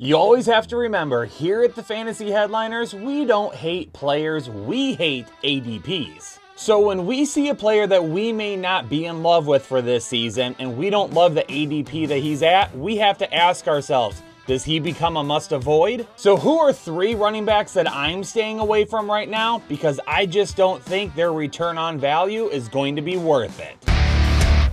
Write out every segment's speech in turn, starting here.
You always have to remember, here at the Fantasy Headliners, we don't hate players, we hate ADPs. So when we see a player that we may not be in love with for this season, and we don't love the ADP that he's at, we have to ask ourselves, does he become a must avoid? So who are 3 running backs that I'm staying away from right now? Because I just don't think their return on value is going to be worth it.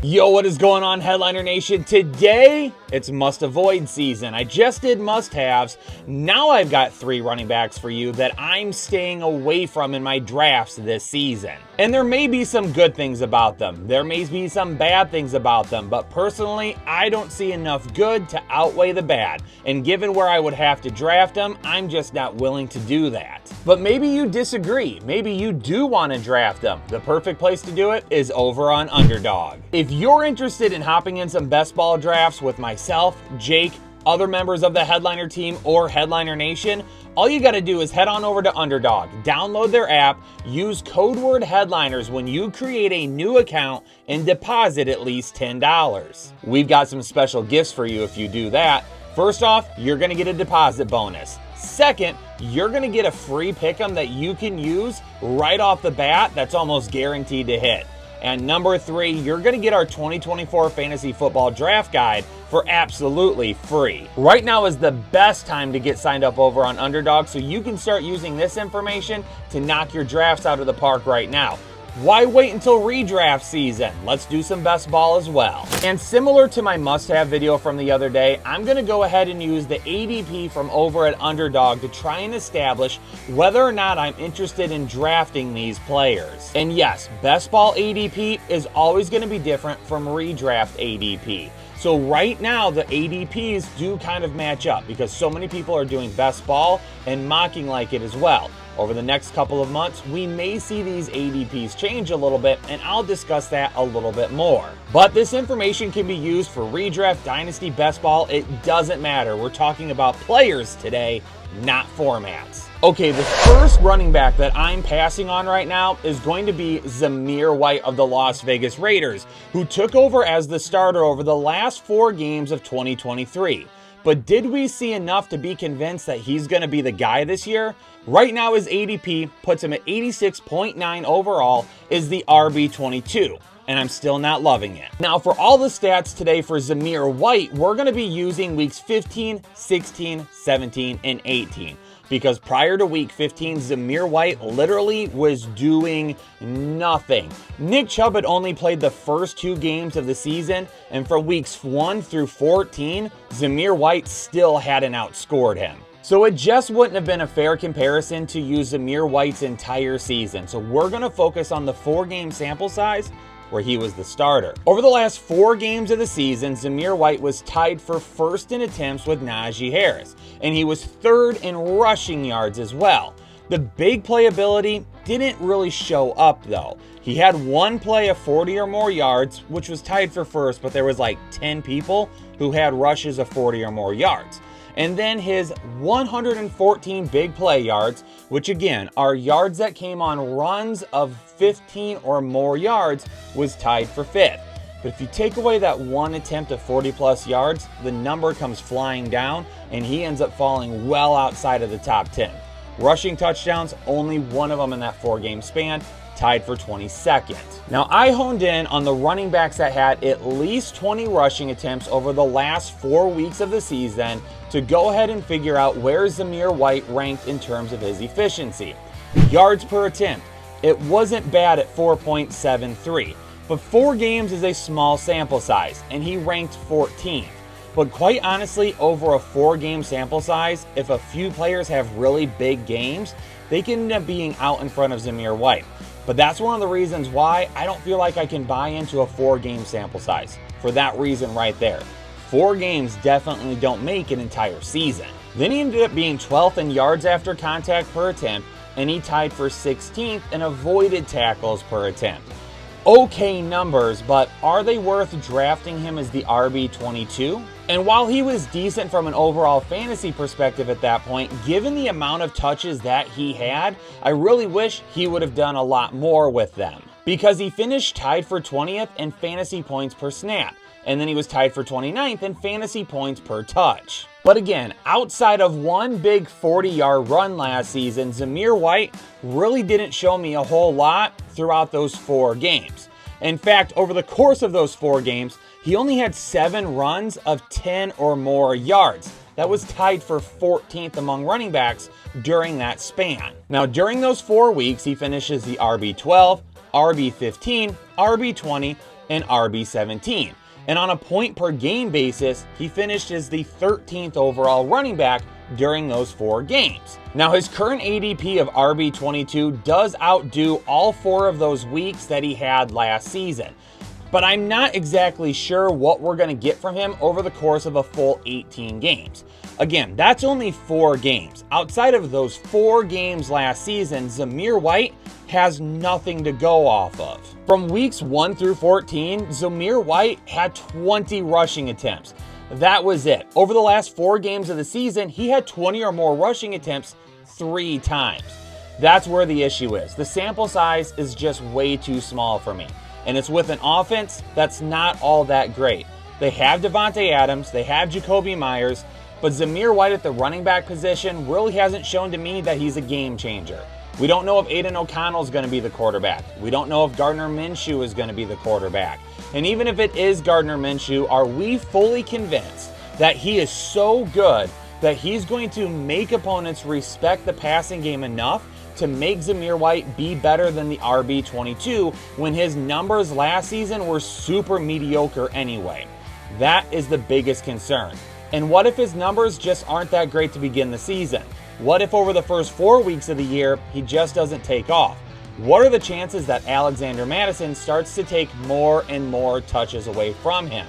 Yo, what is going on, Headliner Nation? Today, it's must-avoid season. I just did must-haves. Now I've got 3 running backs for you that I'm staying away from in my drafts this season. And there may be some good things about them. There may be some bad things about them. But personally, I don't see enough good to outweigh the bad. And given where I would have to draft them, I'm just not willing to do that. But maybe you disagree. Maybe you do want to draft them. The perfect place to do it is over on Underdog. If you're interested in hopping in some best ball drafts with myself, Jake, other members of the Headliner team, or Headliner Nation, all you got to do is head on over to Underdog, download their app, use code word Headliners when you create a new account, and deposit at least $10. We've got some special gifts for you if you do that. First off, you're going to get a deposit bonus. Second, you're going to get a free pick'em that you can use right off the bat that's almost guaranteed to hit. And number 3, you're going to get our 2024 Fantasy Football Draft Guide for absolutely free. Right now is the best time to get signed up over on Underdog, so you can start using this information to knock your drafts out of the park right now. Why wait until redraft season? Let's do some best ball as well. And similar to my must-have video from the other day, I'm going to go ahead and use the ADP from over at Underdog to try and establish whether or not I'm interested in drafting these players. And yes, best ball ADP is always going to be different from redraft ADP. So right now, the ADPs do kind of match up because so many people are doing best ball and mocking like it as well. Over the next couple of months, we may see these ADPs change a little bit, and I'll discuss that a little bit more. But this information can be used for redraft, dynasty, best ball. It doesn't matter. We're talking about players today, not formats. Okay, the first running back that I'm passing on right now is going to be Zamir White of the Las Vegas Raiders, who took over as the starter over the last 4 games of 2023. But did we see enough to be convinced that he's going to be the guy this year? Right now his ADP puts him at 86.9 overall, is the RB22, and I'm still not loving it. Now for all the stats today for Zamir White, we're going to be using weeks 15, 16, 17, and 18. Because prior to week 15, Zamir White literally was doing nothing. Nick Chubb had only played the first 2 games of the season, and from weeks 1 through 14, Zamir White still hadn't outscored him. So it just wouldn't have been a fair comparison to use Zamir White's entire season. So we're going to focus on the 4-game sample size where he was the starter. Over the last 4 games of the season, Zamir White was tied for first in attempts with Najee Harris, and he was 3rd in rushing yards as well. The big playability didn't really show up though. He had 1 play of 40 or more yards, which was tied for first, but there was like 10 people who had rushes of 40 or more yards. And then his 114 big play yards, which again are yards that came on runs of 15 or more yards, was tied for 5th. But if you take away that 1 attempt of 40 plus yards, the number comes flying down and he ends up falling well outside of the top 10. Rushing touchdowns, only 1 of them in that 4-game span, tied for 22nd. Now I honed in on the running backs that had at least 20 rushing attempts over the last 4 weeks of the season to go ahead and figure out where Zamir White ranked in terms of his efficiency. Yards per attempt, it wasn't bad at 4.73, but 4 games is a small sample size, and he ranked 14th. But quite honestly, over a 4-game sample size, if a few players have really big games, they can end up being out in front of Zamir White. But that's one of the reasons why I don't feel like I can buy into a 4-game sample size. For that reason right there. 4 games definitely don't make an entire season. Then he ended up being 12th in yards after contact per attempt, and he tied for 16th in avoided tackles per attempt. Okay numbers, but are they worth drafting him as the RB22? And while he was decent from an overall fantasy perspective at that point, given the amount of touches that he had, I really wish he would have done a lot more with them. Because he finished tied for 20th in fantasy points per snap, and then he was tied for 29th in fantasy points per touch. But again, outside of one big 40-yard run last season, Zamir White really didn't show me a whole lot throughout those 4 games. In fact, over the course of those 4 games, he only had 7 runs of 10 or more yards. That was tied for 14th among running backs during that span. Now, during those 4 weeks, he finishes the RB12, RB15, RB20, and RB17. And on a point per game basis, he finished as the 13th overall running back during those 4 games. Now, his current ADP of RB22 does outdo all 4 of those weeks that he had last season. But I'm not exactly sure what we're going to get from him over the course of a full 18 games. Again, that's only 4 games. Outside of those 4 games last season, Zamir White has nothing to go off of. From weeks 1 through 14, Zamir White had 20 rushing attempts. That was it. Over the last 4 games of the season, he had 20 or more rushing attempts 3 times. That's where the issue is. The sample size is just way too small for me. And it's with an offense that's not all that great. They have Davante Adams, they have Jacoby Myers, but Zamir White at the running back position really hasn't shown to me that he's a game changer. We don't know if Aiden O'Connell is going to be the quarterback. We don't know if Gardner Minshew is going to be the quarterback. And even if it is Gardner Minshew, are we fully convinced that he is so good that he's going to make opponents respect the passing game enough to make Zamir White be better than the RB22 when his numbers last season were super mediocre anyway? That is the biggest concern. And what if his numbers just aren't that great to begin the season? What if over the first 4 weeks of the year, he just doesn't take off? What are the chances that Alexander Mattison starts to take more and more touches away from him?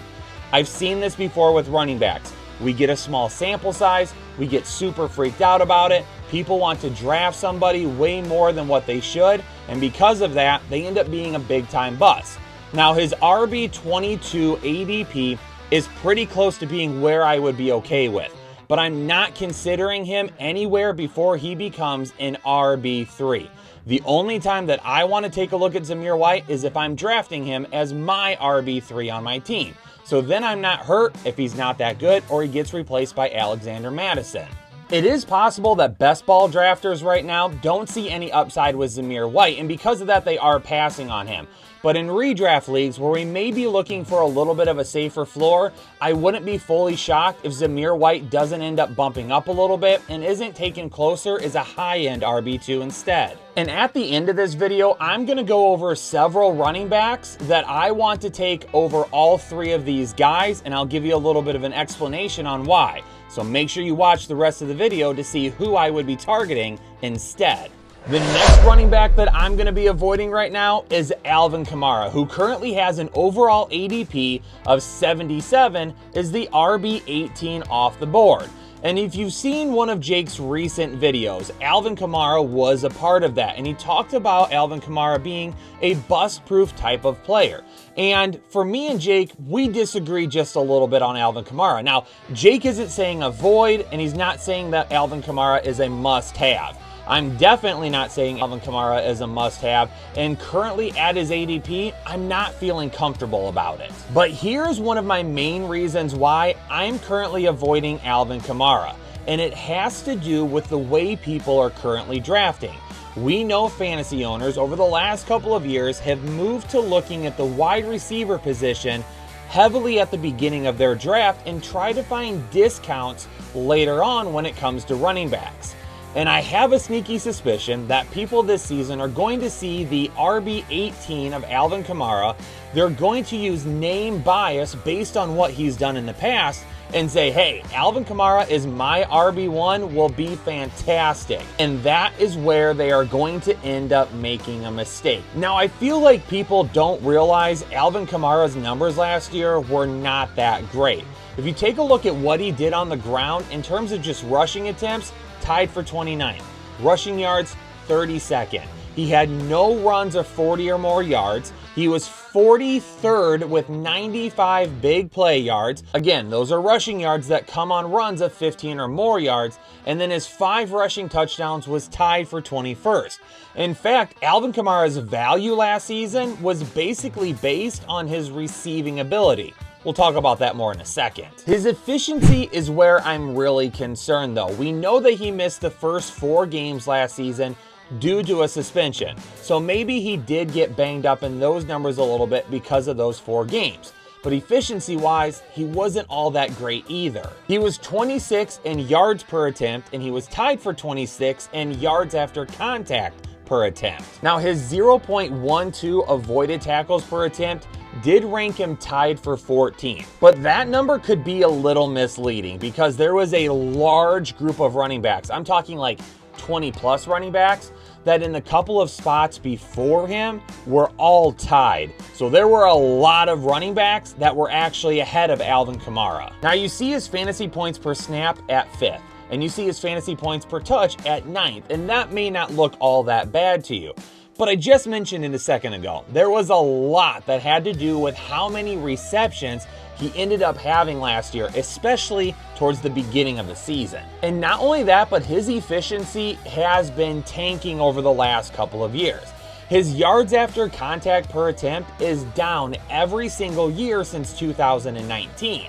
I've seen this before with running backs. We get a small sample size, we get super freaked out about it, people want to draft somebody way more than what they should, and because of that, they end up being a big-time bust. Now, his RB22 ADP is pretty close to being where I would be okay with, but I'm not considering him anywhere before he becomes an RB3. The only time that I want to take a look at Zamir White is if I'm drafting him as my RB3 on my team. So then I'm not hurt if he's not that good or he gets replaced by Alexander Mattison. It is possible that best ball drafters right now don't see any upside with Zamir White, and because of that, they are passing on him. But in redraft leagues where we may be looking for a little bit of a safer floor, I wouldn't be fully shocked if Zamir White doesn't end up bumping up a little bit and isn't taken closer as a high-end RB2 instead. And at the end of this video, I'm going to go over several running backs that I want to take over all 3 of these guys, and I'll give you a little bit of an explanation on why. So make sure you watch the rest of the video to see who I would be targeting instead. The next running back that I'm going to be avoiding right now is Alvin Kamara, who currently has an overall ADP of 77, is the RB18 off the board. And if you've seen one of Jake's recent videos, Alvin Kamara was a part of that. And he talked about Alvin Kamara being a bust-proof type of player. And for me and Jake, we disagree just a little bit on Alvin Kamara. Now, Jake isn't saying avoid, and he's not saying that Alvin Kamara is a must-have. I'm definitely not saying Alvin Kamara is a must-have, and currently at his ADP, I'm not feeling comfortable about it. But here's one of my main reasons why I'm currently avoiding Alvin Kamara, and it has to do with the way people are currently drafting. We know fantasy owners over the last couple of years have moved to looking at the wide receiver position heavily at the beginning of their draft and try to find discounts later on when it comes to running backs. And I have a sneaky suspicion that people this season are going to see the RB18 of Alvin Kamara. They're going to use name bias based on what he's done in the past and say, hey, Alvin Kamara is my RB1, will be fantastic. And that is where they are going to end up making a mistake. Now, I feel like people don't realize Alvin Kamara's numbers last year were not that great. If you take a look at what he did on the ground in terms of just rushing attempts, tied for 29th. Rushing yards, 32nd. He had no runs of 40 or more yards. He was 43rd with 95 big play yards. Again, those are rushing yards that come on runs of 15 or more yards. And then his 5 rushing touchdowns was tied for 21st. In fact, Alvin Kamara's value last season was basically based on his receiving ability. We'll talk about that more in a second. His efficiency is where I'm really concerned though. We know that he missed the first 4 games last season due to a suspension. So maybe he did get banged up in those numbers a little bit because of those 4 games. But efficiency-wise, he wasn't all that great either. He was 26 in yards per attempt, and he was tied for 26 in yards after contact per attempt. Now, his 0.12 avoided tackles per attempt did rank him tied for 14. But that number could be a little misleading because there was a large group of running backs. I'm talking like 20 plus running backs that in the couple of spots before him were all tied. So there were a lot of running backs that were actually ahead of Alvin Kamara. Now you see his fantasy points per snap at 5th, and you see his fantasy points per touch at 9th, and that may not look all that bad to you. But I just mentioned it a second ago, there was a lot that had to do with how many receptions he ended up having last year, especially towards the beginning of the season. And not only that, but his efficiency has been tanking over the last couple of years. His yards after contact per attempt is down every single year since 2019.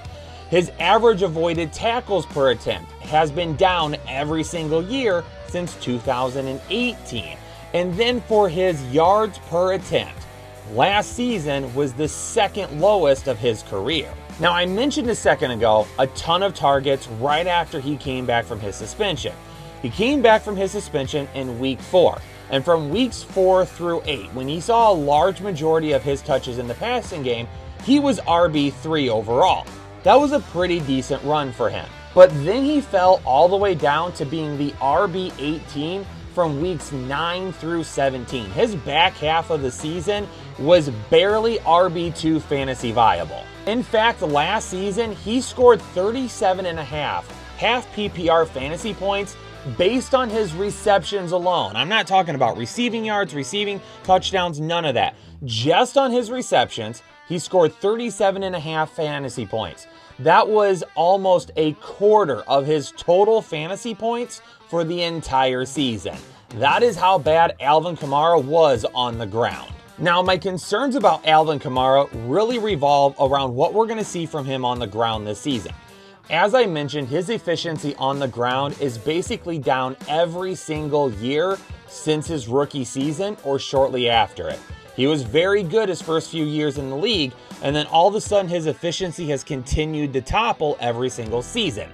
His average avoided tackles per attempt has been down every single year since 2018. And then for his yards per attempt, last season was the second lowest of his career. Now, I mentioned a second ago a ton of targets right after he came back from his suspension. He came back from his suspension in week 4. And from weeks 4 through 8, when he saw a large majority of his touches in the passing game, he was RB3 overall. That was a pretty decent run for him. But then he fell all the way down to being the RB18 from weeks 9 through 17. His back half of the season was barely RB2 fantasy viable. In fact, last season, he scored 37.5 half PPR fantasy points based on his receptions alone. I'm not talking about receiving yards, receiving touchdowns, none of that. Just on his receptions, he scored 37.5 fantasy points. That was almost a quarter of his total fantasy points for the entire season. That is how bad Alvin Kamara was on the ground. Now, my concerns about Alvin Kamara really revolve around what we're going to see from him on the ground this season. As I mentioned, his efficiency on the ground is basically down every single year since his rookie season or shortly after it. He was very good his first few years in the league, and then all of a sudden his efficiency has continued to topple every single season.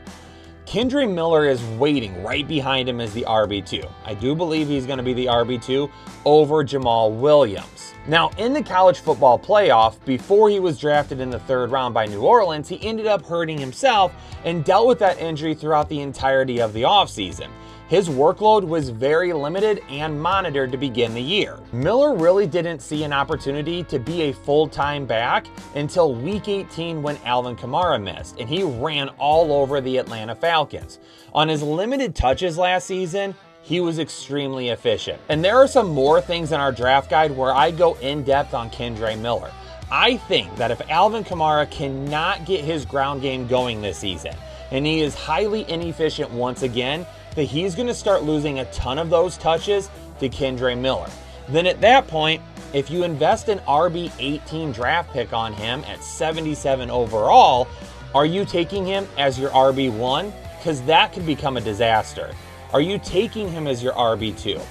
Kendre Miller is waiting right behind him as the RB2. I do believe he's going to be the RB2 over Jamal Williams. Now, in the college football playoff, before he was drafted in the 3rd round by New Orleans, he ended up hurting himself and dealt with that injury throughout the entirety of the offseason. His workload was very limited and monitored to begin the year. Miller really didn't see an opportunity to be a full-time back until week 18 when Alvin Kamara missed, and he ran all over the Atlanta Falcons. On his limited touches last season, he was extremely efficient. And there are some more things in our draft guide where I go in depth on Kendre Miller. I think that if Alvin Kamara cannot get his ground game going this season, and he is highly inefficient once again, that he's going to start losing a ton of those touches to Kendre Miller. Then at that point, if you invest an RB18 draft pick on him at 77 overall, are you taking him as your RB1? Because that could become a disaster. Are you taking him as your RB2?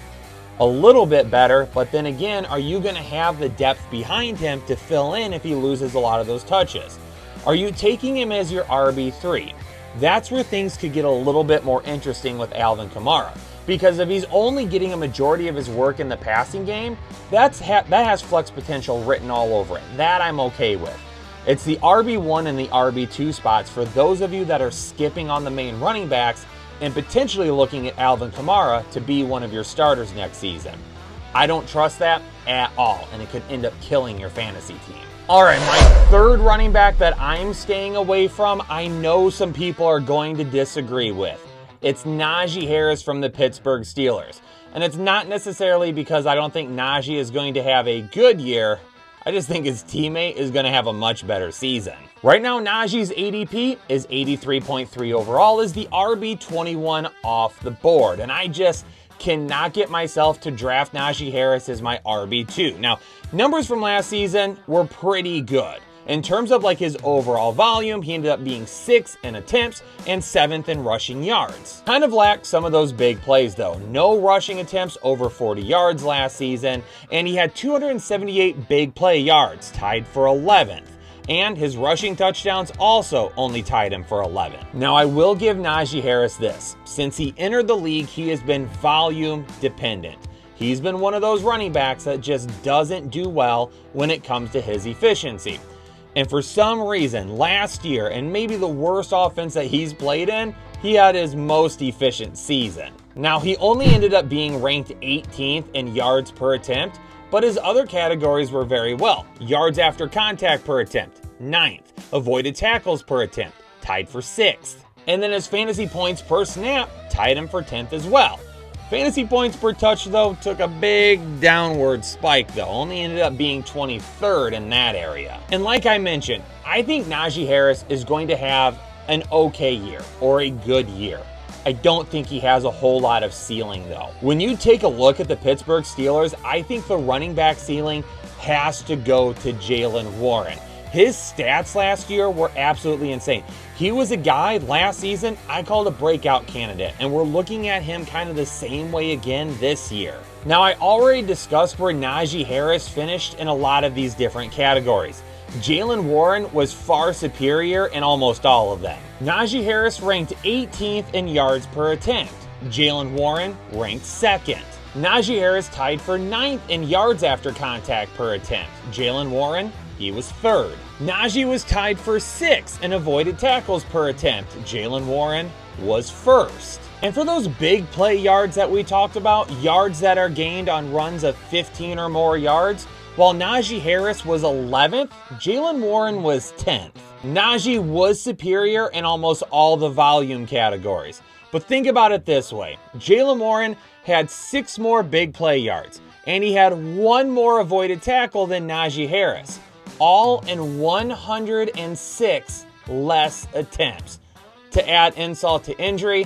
A little bit better, but then again, are you going to have the depth behind him to fill in if he loses a lot of those touches? Are you taking him as your RB3? That's where things could get a little bit more interesting with Alvin Kamara. Because if he's only getting a majority of his work in the passing game, that has flex potential written all over it. That I'm okay with. It's the RB1 and the RB2 spots for those of you that are skipping on the main running backs and potentially looking at Alvin Kamara to be one of your starters next season. I don't trust that at all, and it could end up killing your fantasy team. All right, my 3rd running back that I'm staying away from, I know some people are going to disagree with. It's Najee Harris from the Pittsburgh Steelers. And it's not necessarily because I don't think Najee is going to have a good year. I just think his teammate is going to have a much better season. Right now, Najee's ADP is 83.3 overall, is the RB21 off the board. And I just cannot get myself to draft Najee Harris as my RB2. Now, numbers from last season were pretty good. In terms of like his overall volume, he ended up being 6th in attempts and 7th in rushing yards. Kind of lacked some of those big plays though. No rushing attempts over 40 yards last season, and he had 278 big play yards, tied for 11th. And his rushing touchdowns also only tied him for 11. Now I will give Najee Harris this. Since he entered the league, he has been volume dependent. He's been one of those running backs that just doesn't do well when it comes to his efficiency. And for some reason, last year, and maybe the worst offense that he's played in, he had his most efficient season. Now he only ended up being ranked 18th in yards per attempt, but his other categories were very well. Yards after contact per attempt, 9th. Avoided tackles per attempt, tied for 6th. And then his fantasy points per snap tied him for 10th as well. Fantasy points per touch, though, took a big downward spike, though. Only ended up being 23rd in that area. And like I mentioned, I think Najee Harris is going to have an okay year or a good year. I don't think he has a whole lot of ceiling, though. When you take a look at the Pittsburgh Steelers, I think the running back ceiling has to go to Jaylen Warren. His stats last year were absolutely insane. He was a guy last season I called a breakout candidate, and we're looking at him kind of the same way again this year. Now, I already discussed where Najee Harris finished in a lot of these different categories. Jaylen Warren was far superior in almost all of them. Najee Harris ranked 18th in yards per attempt. Jaylen Warren ranked 2nd. Najee Harris tied for 9th in yards after contact per attempt. Jaylen Warren, he was 3rd. Najee was tied for 6th in avoided tackles per attempt. Jaylen Warren was 1st. And for those big play yards that we talked about, yards that are gained on runs of 15 or more yards, while Najee Harris was 11th, Jaylen Warren was 10th. Najee was superior in almost all the volume categories. But think about it this way. Jaylen Warren had 6 more big play yards, and he had 1 more avoided tackle than Najee Harris, all in 106 less attempts. To add insult to injury,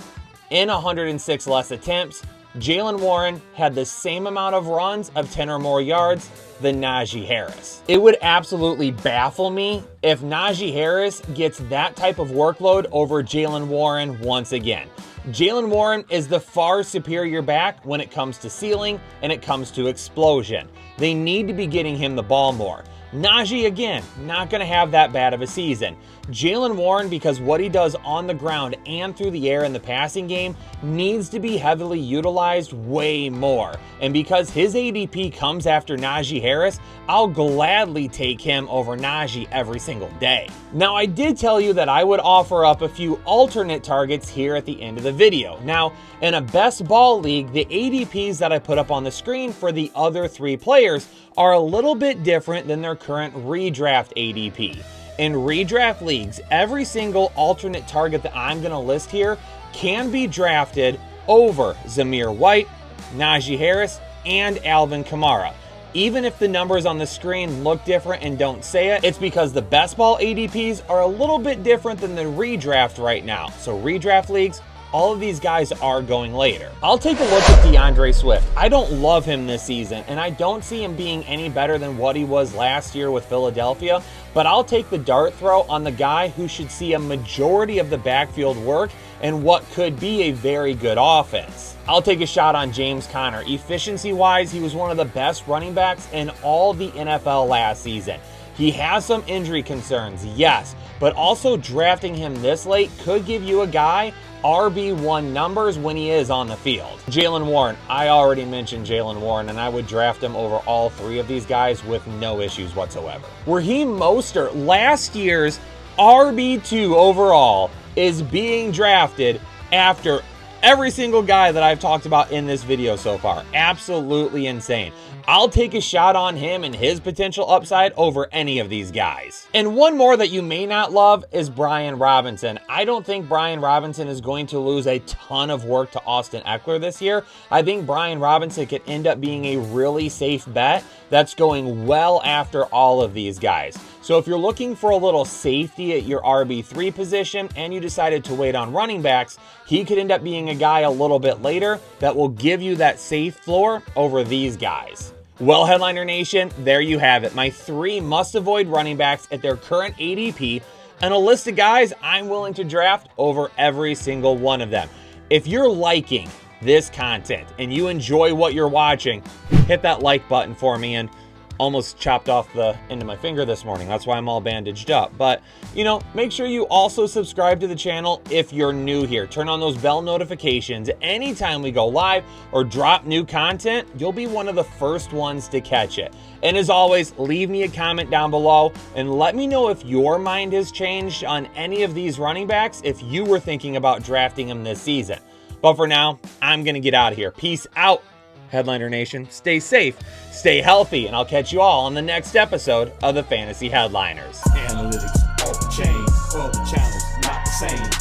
in 106 less attempts, Jaylen Warren had the same amount of runs of 10 or more yards than Najee Harris. It would absolutely baffle me if Najee Harris gets that type of workload over Jaylen Warren once again. Jaylen Warren is the far superior back when it comes to ceiling and it comes to explosion. They need to be getting him the ball more. Najee, again, not going to have that bad of a season. Jaylen Warren, because what he does on the ground and through the air in the passing game, needs to be heavily utilized way more. And because his ADP comes after Najee Harris, I'll gladly take him over Najee every single day. Now, I did tell you that I would offer up a few alternate targets here at the end of the video. Now, in a best ball league, the ADPs that I put up on the screen for the other 3 players are a little bit different than their current redraft ADP. In redraft leagues, every single alternate target that I'm going to list here can be drafted over Zamir White, Najee Harris, and Alvin Kamara. Even if the numbers on the screen look different and don't say it, it's because the best ball ADPs are a little bit different than the redraft right now. So redraft leagues, all of these guys are going later. I'll take a look at DeAndre Swift. I don't love him this season, and I don't see him being any better than what he was last year with Philadelphia, but I'll take the dart throw on the guy who should see a majority of the backfield work and what could be a very good offense. I'll take a shot on James Conner. Efficiency-wise, he was one of the best running backs in all the NFL last season. He has some injury concerns, yes, but also drafting him this late could give you a guy RB1 numbers when he is on the field. Jaylen Warren, I already mentioned Jaylen Warren, and I would draft him over all 3 of these guys with no issues whatsoever. Raheem Mostert, last year's RB2 overall, is being drafted after every single guy that I've talked about in this video so far. Absolutely insane. I'll take a shot on him and his potential upside over any of these guys. And one more that you may not love is Brian Robinson. I don't think Brian Robinson is going to lose a ton of work to Austin Eckler this year. I think Brian Robinson could end up being a really safe bet that's going well after all of these guys. So if you're looking for a little safety at your RB3 position and you decided to wait on running backs, he could end up being a guy a little bit later that will give you that safe floor over these guys. Well, Headliner Nation, there you have it. My 3 must-avoid running backs at their current ADP, and a list of guys I'm willing to draft over every single one of them. If you're liking this content and you enjoy what you're watching, hit that like button for me. And almost chopped off the end of my finger this morning. That's why I'm all bandaged up. But, make sure you also subscribe to the channel if you're new here. Turn on those bell notifications. Anytime we go live or drop new content, you'll be one of the first ones to catch it. And as always, leave me a comment down below and let me know if your mind has changed on any of these running backs, if you were thinking about drafting them this season. But for now, I'm going to get out of here. Peace out. Headliner Nation, stay safe, stay healthy, and I'll catch you all on the next episode of the Fantasy Headliners. Analytics off the chain, all the channels not the same.